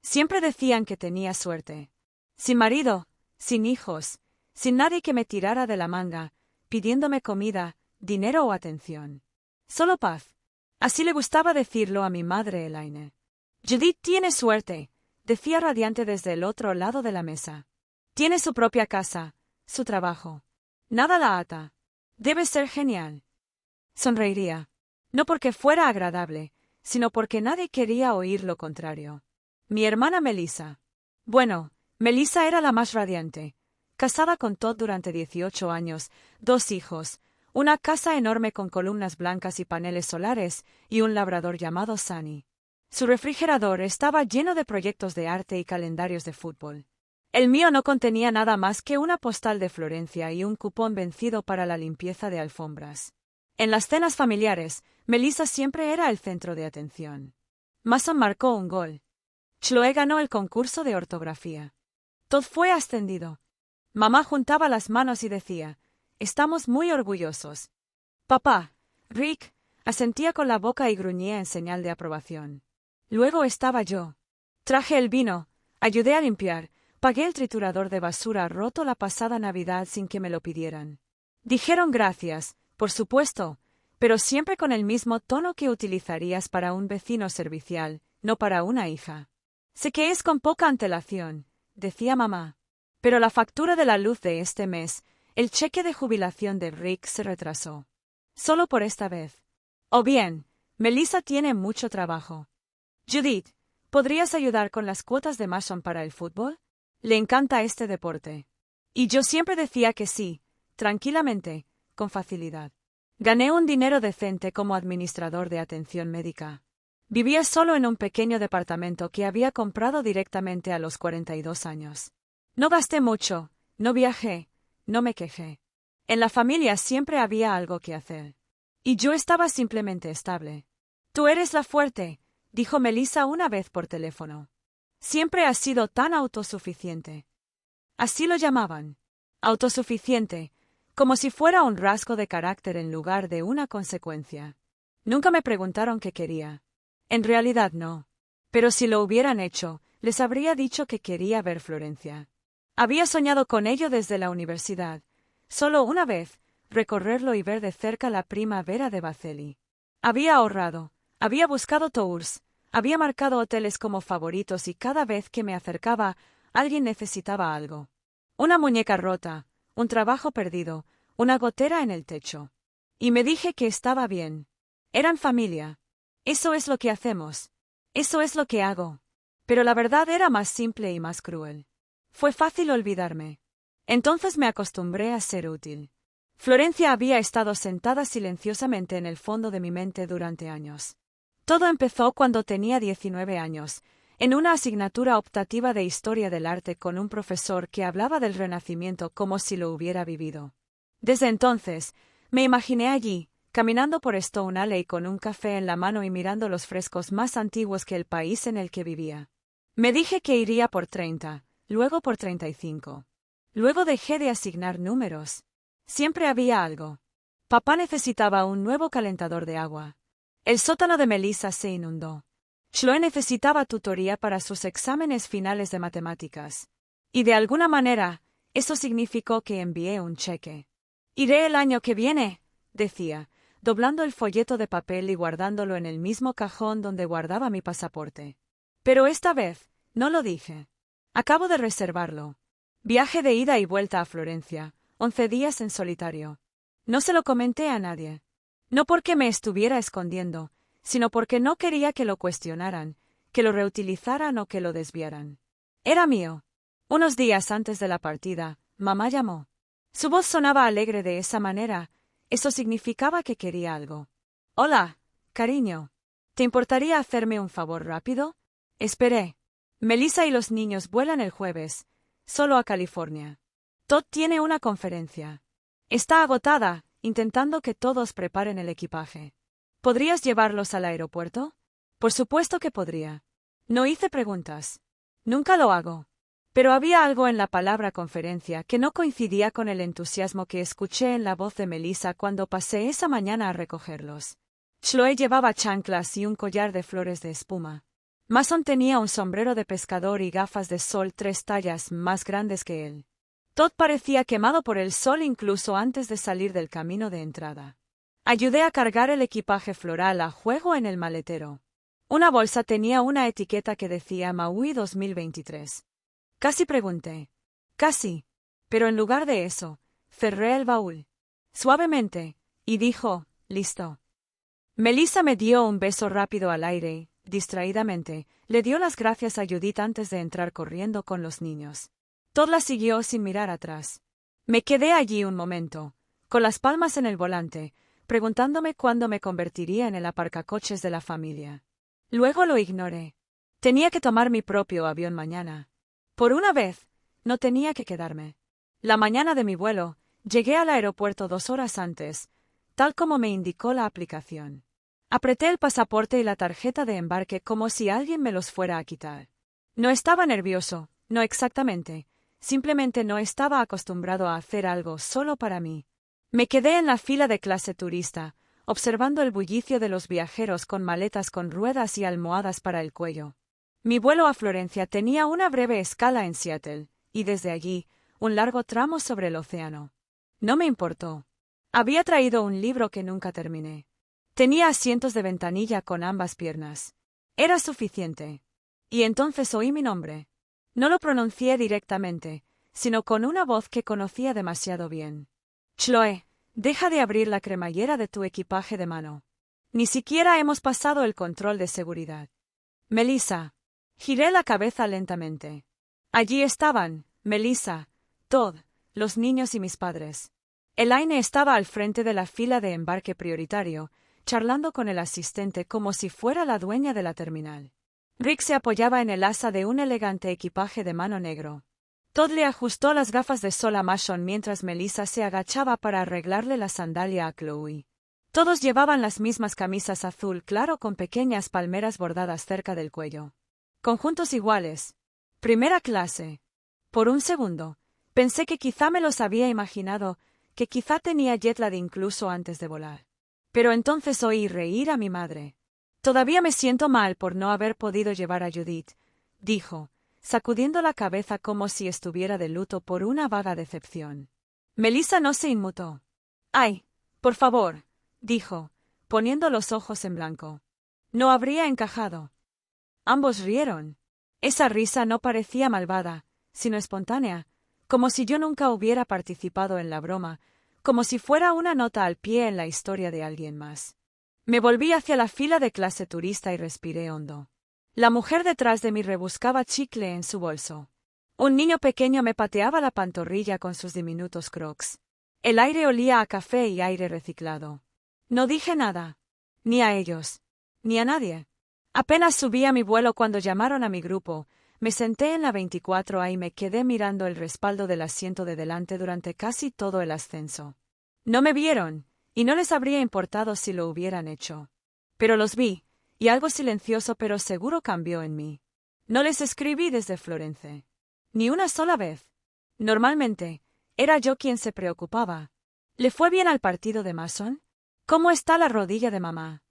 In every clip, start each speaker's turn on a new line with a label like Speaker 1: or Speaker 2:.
Speaker 1: Siempre decían que tenía suerte. Sin marido, sin hijos, sin nadie que me tirara de la manga, pidiéndome comida, dinero o atención. Solo paz. Así le gustaba decirlo a mi madre Elaine. Judith tiene suerte, decía radiante desde el otro lado de la mesa. Tiene su propia casa, su trabajo. Nada la ata. Debe ser genial. Sonreiría. No porque fuera agradable, sino porque nadie quería oír lo contrario. Mi hermana Melissa. Bueno, Melissa era la más radiante. Casada con Todd durante 18 años, 2 hijos, una casa enorme con columnas blancas y paneles solares, y un labrador llamado Sunny. Su refrigerador estaba lleno de proyectos de arte y calendarios de fútbol. El mío no contenía nada más que una postal de Florencia y un cupón vencido para la limpieza de alfombras. En las cenas familiares, Melissa siempre era el centro de atención. Mason marcó un gol. Chloe ganó el concurso de ortografía. Todd fue ascendido. Mamá juntaba las manos y decía, «Estamos muy orgullosos». Papá, Rick, asentía con la boca y gruñía en señal de aprobación. Luego estaba yo. Traje el vino, ayudé a limpiar, pagué el triturador de basura roto la pasada Navidad sin que me lo pidieran. Dijeron gracias, por supuesto, pero siempre con el mismo tono que utilizarías para un vecino servicial, no para una hija. Sé que es con poca antelación, decía mamá. Pero la factura de la luz de este mes, el cheque de jubilación de Rick se retrasó. Solo por esta vez. O bien, Melissa tiene mucho trabajo. Judith, ¿podrías ayudar con las cuotas de Mason para el fútbol? Le encanta este deporte. Y yo siempre decía que sí, tranquilamente, con facilidad. Gané un dinero decente como administrador de atención médica. Vivía solo en un pequeño departamento que había comprado directamente a los 42 años. No gasté mucho, no viajé, no me quejé. En la familia siempre había algo que hacer. Y yo estaba simplemente estable. Tú eres la fuerte, dijo Melissa una vez por teléfono. Siempre has sido tan autosuficiente. Así lo llamaban. Autosuficiente, como si fuera un rasgo de carácter en lugar de una consecuencia. Nunca me preguntaron qué quería. En realidad no. Pero si lo hubieran hecho, les habría dicho que quería ver Florencia. Había soñado con ello desde la universidad. Solo una vez, recorrerlo y ver de cerca la primavera de Baceli. Había ahorrado, había buscado tours, había marcado hoteles como favoritos y cada vez que me acercaba, alguien necesitaba algo. Una muñeca rota, un trabajo perdido, una gotera en el techo. Y me dije que estaba bien. Eran familia. Eso es lo que hacemos. Eso es lo que hago. Pero la verdad era más simple y más cruel. Fue fácil olvidarme. Entonces me acostumbré a ser útil. Florencia había estado sentada silenciosamente en el fondo de mi mente durante años. Todo empezó cuando tenía 19 años, en una asignatura optativa de Historia del Arte con un profesor que hablaba del Renacimiento como si lo hubiera vivido. Desde entonces, me imaginé allí, caminando por Stone Alley con un café en la mano y mirando los frescos más antiguos que el país en el que vivía. Me dije que iría por 30, luego por 35. Luego dejé de asignar números. Siempre había algo. Papá necesitaba un nuevo calentador de agua. El sótano de Melissa se inundó. Chloe necesitaba tutoría para sus exámenes finales de matemáticas. Y de alguna manera, eso significó que envié un cheque. Iré el año que viene, decía, doblando el folleto de papel y guardándolo en el mismo cajón donde guardaba mi pasaporte. Pero esta vez, no lo dije. Acabo de reservarlo. Viaje de ida y vuelta a Florencia, 11 días en solitario. No se lo comenté a nadie. No porque me estuviera escondiendo, sino porque no quería que lo cuestionaran, que lo reutilizaran o que lo desviaran. Era mío. Unos días antes de la partida, mamá llamó. Su voz sonaba alegre de esa manera. Eso significaba que quería algo. «Hola, cariño. ¿Te importaría hacerme un favor rápido?» Esperé. Melissa y los niños vuelan el jueves, solo a California. Todd tiene una conferencia. Está agotada, intentando que todos preparen el equipaje. ¿Podrías llevarlos al aeropuerto? Por supuesto que podría. No hice preguntas. Nunca lo hago. Pero había algo en la palabra conferencia que no coincidía con el entusiasmo que escuché en la voz de Melissa cuando pasé esa mañana a recogerlos. Chloe llevaba chanclas y un collar de flores de espuma. Mason tenía un sombrero de pescador y gafas de sol 3 tallas más grandes que él. Todd parecía quemado por el sol incluso antes de salir del camino de entrada. Ayudé a cargar el equipaje floral a juego en el maletero. Una bolsa tenía una etiqueta que decía Maui 2023. Casi pregunté. Casi. Pero en lugar de eso, cerré el baúl. Suavemente, y dijo, listo. Melissa me dio un beso rápido al aire, distraídamente, le dio las gracias a Judith antes de entrar corriendo con los niños. Todd la siguió sin mirar atrás. Me quedé allí un momento, con las palmas en el volante, preguntándome cuándo me convertiría en el aparcacoches de la familia. Luego lo ignoré. Tenía que tomar mi propio avión mañana. Por una vez, no tenía que quedarme. La mañana de mi vuelo, llegué al aeropuerto 2 horas antes, tal como me indicó la aplicación. Apreté el pasaporte y la tarjeta de embarque como si alguien me los fuera a quitar. No estaba nervioso, no exactamente, simplemente no estaba acostumbrado a hacer algo solo para mí. Me quedé en la fila de clase turista, observando el bullicio de los viajeros con maletas con ruedas y almohadas para el cuello. Mi vuelo a Florencia tenía una breve escala en Seattle, y desde allí, un largo tramo sobre el océano. No me importó. Había traído un libro que nunca terminé. Tenía asientos de ventanilla con ambas piernas. Era suficiente. Y entonces oí mi nombre. No lo pronuncié directamente, sino con una voz que conocía demasiado bien. Chloe, deja de abrir la cremallera de tu equipaje de mano. Ni siquiera hemos pasado el control de seguridad. Melissa. Giré la cabeza lentamente. Allí estaban, Melissa, Todd, los niños y mis padres. Elaine estaba al frente de la fila de embarque prioritario, charlando con el asistente como si fuera la dueña de la terminal. Rick se apoyaba en el asa de un elegante equipaje de mano negro. Todd le ajustó las gafas de sol a Mason mientras Melissa se agachaba para arreglarle la sandalia a Chloe. Todos llevaban las mismas camisas azul claro con pequeñas palmeras bordadas cerca del cuello. Conjuntos iguales. Primera clase. Por un segundo, pensé que quizá me los había imaginado, que quizá tenía jet lag incluso antes de volar. Pero entonces oí reír a mi madre. Todavía me siento mal por no haber podido llevar a Judith, dijo, sacudiendo la cabeza como si estuviera de luto por una vaga decepción. Melissa no se inmutó. Ay, por favor, dijo, poniendo los ojos en blanco. No habría encajado. Ambos rieron. Esa risa no parecía malvada, sino espontánea, como si yo nunca hubiera participado en la broma, como si fuera una nota al pie en la historia de alguien más. Me volví hacia la fila de clase turista y respiré hondo. La mujer detrás de mí rebuscaba chicle en su bolso. Un niño pequeño me pateaba la pantorrilla con sus diminutos crocs. El aire olía a café y aire reciclado. No dije nada. Ni a ellos. Ni a nadie. Apenas subí a mi vuelo cuando llamaron a mi grupo. Me senté en la 24A y me quedé mirando el respaldo del asiento de delante durante casi todo el ascenso. No me vieron, y no les habría importado si lo hubieran hecho. Pero los vi, y algo silencioso pero seguro cambió en mí. No les escribí desde Florence. Ni una sola vez. Normalmente, era yo quien se preocupaba. ¿Le fue bien al partido de Mason? ¿Cómo está la rodilla de mamá?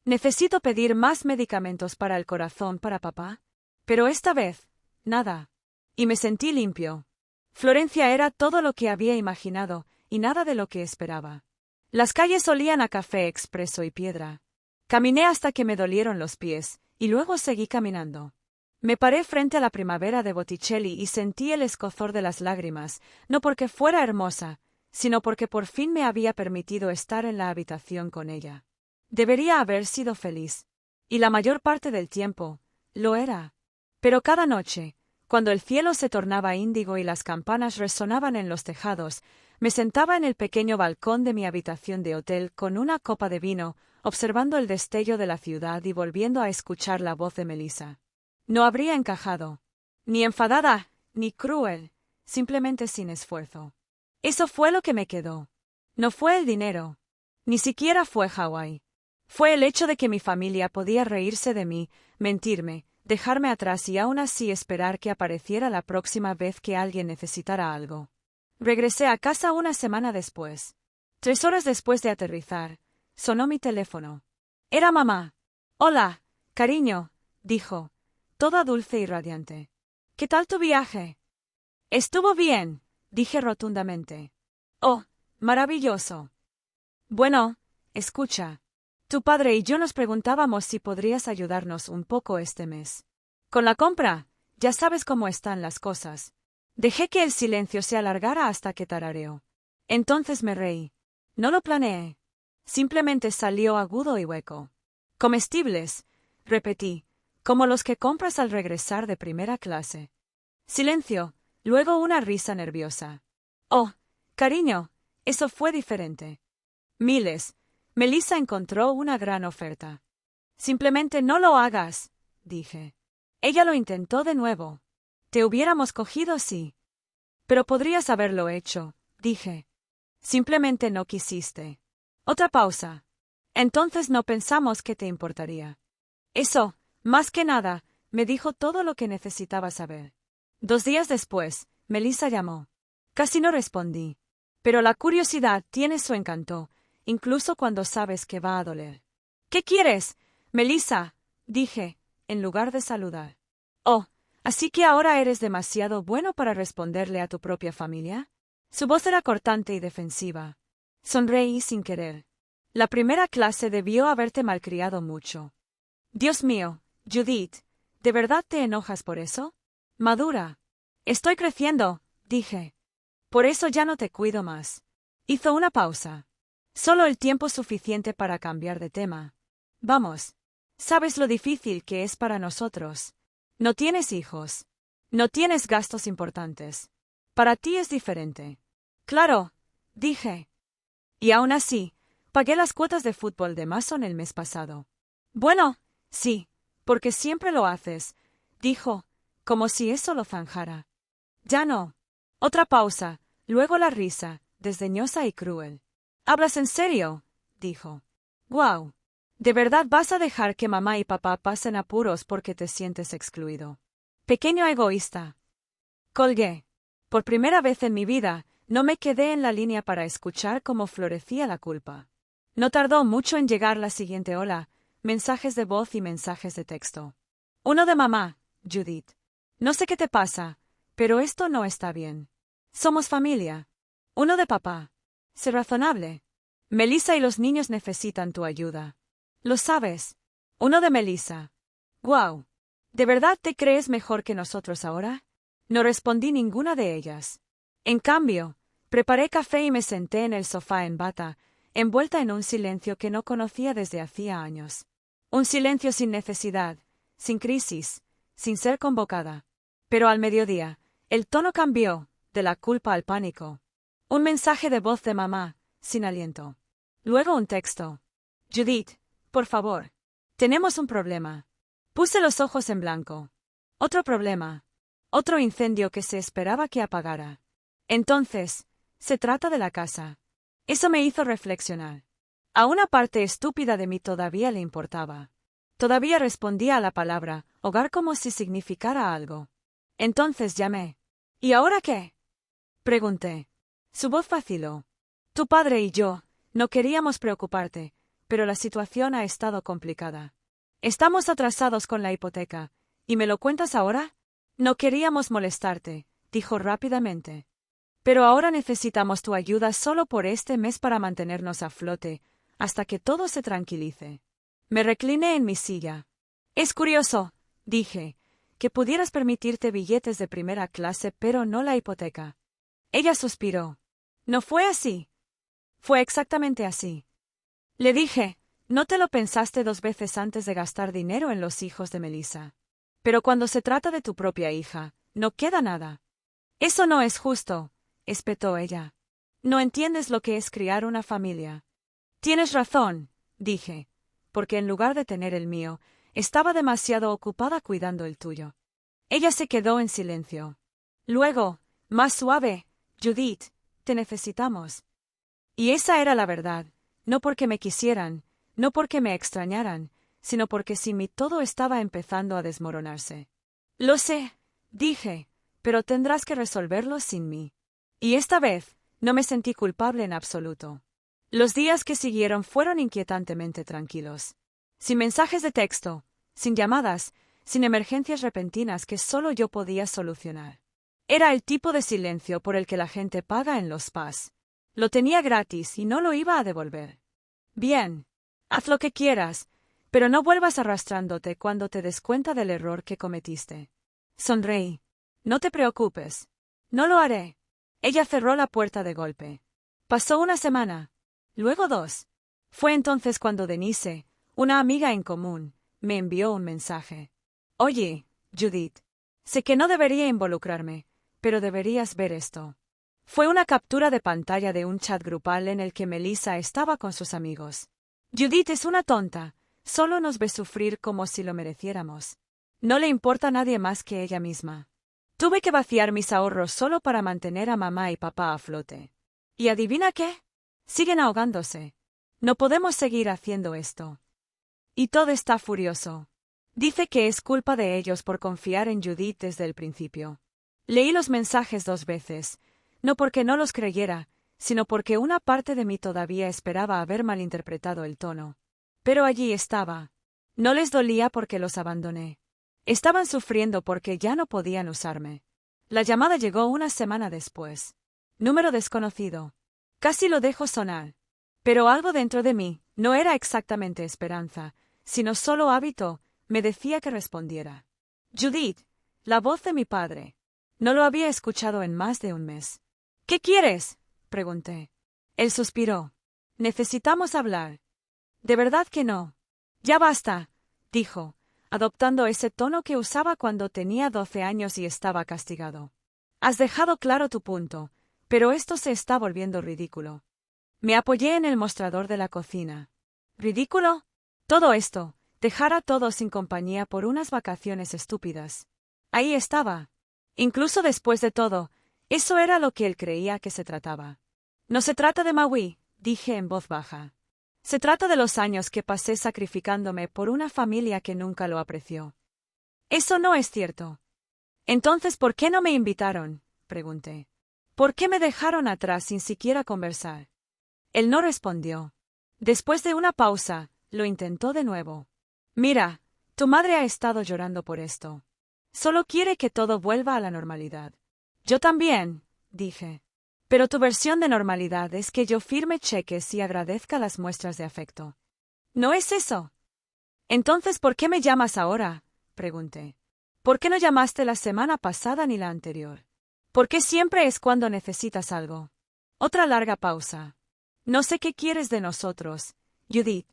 Speaker 1: ¿Necesito pedir más medicamentos para el corazón para papá? Pero esta vez, nada. Y me sentí limpio. Florencia era todo lo que había imaginado, y nada de lo que esperaba. Las calles olían a café expreso y piedra. Caminé hasta que me dolieron los pies, y luego seguí caminando. Me paré frente a la primavera de Botticelli y sentí el escozor de las lágrimas, no porque fuera hermosa, sino porque por fin me había permitido estar en la habitación con ella. Debería haber sido feliz. Y la mayor parte del tiempo, lo era. Pero cada noche, cuando el cielo se tornaba índigo y las campanas resonaban en los tejados, me sentaba en el pequeño balcón de mi habitación de hotel con una copa de vino, observando el destello de la ciudad y volviendo a escuchar la voz de Melissa. No habría encajado. Ni enfadada, ni cruel, simplemente sin esfuerzo. Eso fue lo que me quedó. No fue el dinero. Ni siquiera fue Hawái. Fue el hecho de que mi familia podía reírse de mí, mentirme, dejarme atrás y aún así esperar que apareciera la próxima vez que alguien necesitara algo. Regresé a casa una semana después. 3 horas después de aterrizar, sonó mi teléfono. Era mamá. Hola, cariño, dijo. toda dulce y radiante. ¿Qué tal tu viaje? Estuvo bien, dije rotundamente. Oh, maravilloso. Bueno, escucha. Tu padre y yo nos preguntábamos si podrías ayudarnos un poco este mes. Con la compra, ya sabes cómo están las cosas. Dejé que el silencio se alargara hasta que tarareó. Entonces me reí. No lo planeé. Simplemente salió agudo y hueco. Comestibles, repetí, como los que compras al regresar de primera clase. Silencio, luego una risa nerviosa. Oh, cariño, eso fue diferente. Miles. Melissa encontró una gran oferta. Simplemente no lo hagas, dije. Ella lo intentó de nuevo. Te hubiéramos cogido, sí. Pero podrías haberlo hecho, dije. Simplemente no quisiste. Otra pausa. Entonces no pensamos que te importaría. Eso, más que nada, me dijo todo lo que necesitaba saber. 2 días después, Melissa llamó. Casi no respondí. Pero la curiosidad tiene su encanto, incluso cuando sabes que va a doler. ¿Qué quieres, Melissa? Dije, en lugar de saludar. Oh, ¿así que ahora eres demasiado bueno para responderle a tu propia familia? Su voz era cortante y defensiva. Sonreí sin querer. La primera clase debió haberte malcriado mucho. Dios mío, Judith, ¿de verdad te enojas por eso? Madura. Estoy creciendo, dije. Por eso ya no te cuido más. Hizo una pausa. Solo el tiempo suficiente para cambiar de tema. Vamos. ¿Sabes lo difícil que es para nosotros? No tienes hijos. No tienes gastos importantes. Para ti es diferente. Claro, dije. Y aún así, pagué las cuotas de fútbol de Mason el mes pasado. Bueno, sí, porque siempre lo haces, dijo, como si eso lo zanjara. Ya no. Otra pausa, luego la risa, desdeñosa y cruel. ¿Hablas en serio? Dijo. Guau. ¿De verdad vas a dejar que mamá y papá pasen apuros porque te sientes excluido? Pequeño egoísta. Colgué. Por primera vez en mi vida, no me quedé en la línea para escuchar cómo florecía la culpa. No tardó mucho en llegar la siguiente ola, mensajes de voz y mensajes de texto. Uno de mamá, Judith. No sé qué te pasa, pero esto no está bien. Somos familia. Uno de papá. Sé razonable. Melissa y los niños necesitan tu ayuda. Lo sabes. Uno de Melissa. Guau. ¿De verdad te crees mejor que nosotros ahora? No respondí ninguna de ellas. En cambio, preparé café y me senté en el sofá en bata, envuelta en un silencio que no conocía desde hacía años. Un silencio sin necesidad, sin crisis, sin ser convocada. Pero al mediodía, el tono cambió, de la culpa al pánico. Un mensaje de voz de mamá, sin aliento. Luego un texto. Judith, por favor. Tenemos un problema. Puse los ojos en blanco. Otro problema. Otro incendio que se esperaba que apagara. Entonces, se trata de la casa. Eso me hizo reflexionar. A una parte estúpida de mí todavía le importaba. Todavía respondía a la palabra hogar como si significara algo. Entonces llamé. ¿Y ahora qué? Pregunté. Su voz vaciló. Tu padre y yo no queríamos preocuparte, pero la situación ha estado complicada. Estamos atrasados con la hipoteca. ¿Y me lo cuentas ahora? No queríamos molestarte, dijo rápidamente. Pero ahora necesitamos tu ayuda solo por este mes para mantenernos a flote, hasta que todo se tranquilice. Me recliné en mi silla. Es curioso, dije, que pudieras permitirte billetes de primera clase pero no la hipoteca. Ella suspiró. No fue así. Fue exactamente así. Le dije, no te lo pensaste 2 veces antes de gastar dinero en los hijos de Melissa. Pero cuando se trata de tu propia hija, no queda nada. Eso no es justo, espetó ella. No entiendes lo que es criar una familia. Tienes razón, dije, porque en lugar de tener el mío, estaba demasiado ocupada cuidando el tuyo. Ella se quedó en silencio. Luego, más suave, Judith, te necesitamos. Y esa era la verdad, no porque me quisieran, no porque me extrañaran, sino porque sin mí todo estaba empezando a desmoronarse. Lo sé, dije, pero tendrás que resolverlo sin mí. Y esta vez, no me sentí culpable en absoluto. Los días que siguieron fueron inquietantemente tranquilos. Sin mensajes de texto, sin llamadas, sin emergencias repentinas que solo yo podía solucionar. Era el tipo de silencio por el que la gente paga en los spas. Lo tenía gratis y no lo iba a devolver. Bien, haz lo que quieras, pero no vuelvas arrastrándote cuando te des cuenta del error que cometiste. Sonreí. No te preocupes. No lo haré. Ella cerró la puerta de golpe. Pasó una semana. Luego 2. Fue entonces cuando Denise, una amiga en común, me envió un mensaje. Oye, Judith. Sé que no debería involucrarme, pero deberías ver esto. Fue una captura de pantalla de un chat grupal en el que Melissa estaba con sus amigos. Judith es una tonta. Solo nos ve sufrir como si lo mereciéramos. No le importa a nadie más que ella misma. Tuve que vaciar mis ahorros solo para mantener a mamá y papá a flote. ¿Y adivina qué? Siguen ahogándose. No podemos seguir haciendo esto. Y Todd está furioso. Dice que es culpa de ellos por confiar en Judith desde el principio. Leí los mensajes 2 veces, no porque no los creyera, sino porque una parte de mí todavía esperaba haber malinterpretado el tono. Pero allí estaba. No les dolía porque los abandoné. Estaban sufriendo porque ya no podían usarme. La llamada llegó una semana después. Número desconocido. Casi lo dejo sonar. Pero algo dentro de mí, no era exactamente esperanza, sino solo hábito, me decía que respondiera. Judith, la voz de mi padre. No lo había escuchado en más de un mes. ¿Qué quieres? Pregunté. Él suspiró. Necesitamos hablar. De verdad que no. Ya basta, dijo, adoptando ese tono que usaba cuando tenía 12 años y estaba castigado. Has dejado claro tu punto, pero esto se está volviendo ridículo. Me apoyé en el mostrador de la cocina. ¿Ridículo? Todo esto, dejar a todos sin compañía por unas vacaciones estúpidas. Ahí estaba. Incluso después de todo, eso era lo que él creía que se trataba. No se trata de Maui, dije en voz baja. Se trata de los años que pasé sacrificándome por una familia que nunca lo apreció. Eso no es cierto. Entonces, ¿por qué no me invitaron? Pregunté. ¿Por qué me dejaron atrás sin siquiera conversar? Él no respondió. Después de una pausa, lo intentó de nuevo. Mira, tu madre ha estado llorando por esto. Solo quiere que todo vuelva a la normalidad. Yo también, dije. Pero tu versión de normalidad es que yo firme cheques y agradezca las muestras de afecto. ¿No es eso? Entonces, ¿por qué me llamas ahora? Pregunté. ¿Por qué no llamaste la semana pasada ni la anterior? ¿Por qué siempre es cuando necesitas algo? Otra larga pausa. No sé qué quieres de nosotros, Judith.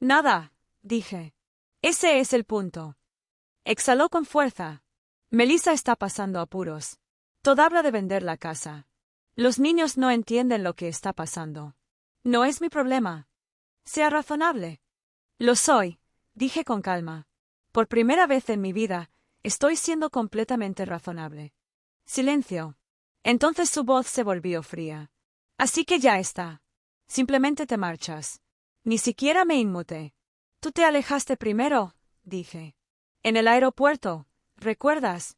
Speaker 1: Nada, dije. Ese es el punto. Exhaló con fuerza. Melissa está pasando apuros. Todd habla de vender la casa. Los niños no entienden lo que está pasando. No es mi problema. Sea razonable. Lo soy, dije con calma. Por primera vez en mi vida, estoy siendo completamente razonable. Silencio. Entonces su voz se volvió fría. Así que ya está. Simplemente te marchas. Ni siquiera me inmuté. Tú te alejaste primero, dije. En el aeropuerto, ¿recuerdas?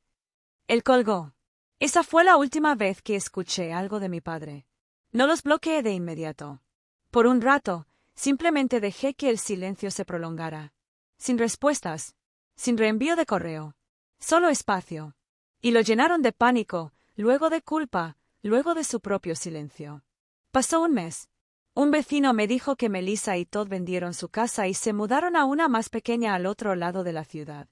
Speaker 1: Él colgó. Esa fue la última vez que escuché algo de mi padre. No los bloqueé de inmediato. Por un rato, simplemente dejé que el silencio se prolongara. Sin respuestas. Sin reenvío de correo. Solo espacio. Y lo llenaron de pánico, luego de culpa, luego de su propio silencio. Pasó un mes. Un vecino me dijo que Melissa y Todd vendieron su casa y se mudaron a una más pequeña al otro lado de la ciudad.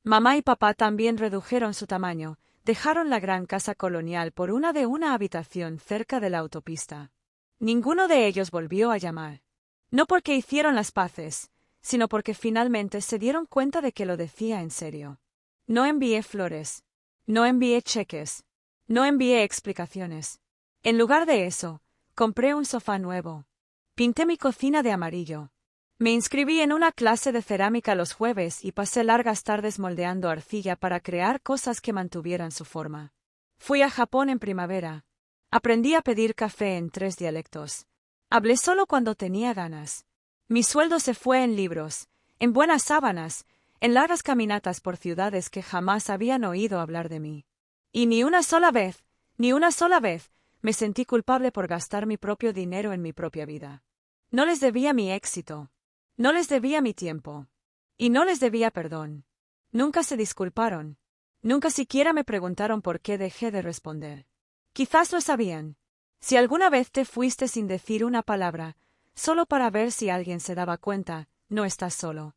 Speaker 1: Mamá y papá también redujeron su tamaño, dejaron la gran casa colonial por una de una habitación cerca de la autopista. Ninguno de ellos volvió a llamar. No porque hicieron las paces, sino porque finalmente se dieron cuenta de que lo decía en serio. No envié flores. No envié cheques. No envié explicaciones. En lugar de eso, compré un sofá nuevo. Pinté mi cocina de amarillo. Me inscribí en una clase de cerámica los jueves y pasé largas tardes moldeando arcilla para crear cosas que mantuvieran su forma. Fui a Japón en primavera. Aprendí a pedir café en 3 dialectos. Hablé solo cuando tenía ganas. Mi sueldo se fue en libros, en buenas sábanas, en largas caminatas por ciudades que jamás habían oído hablar de mí. Y ni una sola vez, me sentí culpable por gastar mi propio dinero en mi propia vida. No les debía mi éxito. No les debía mi tiempo. Y no les debía perdón. Nunca se disculparon. Nunca siquiera me preguntaron por qué dejé de responder. Quizás lo sabían. Si alguna vez te fuiste sin decir una palabra, solo para ver si alguien se daba cuenta, no estás solo.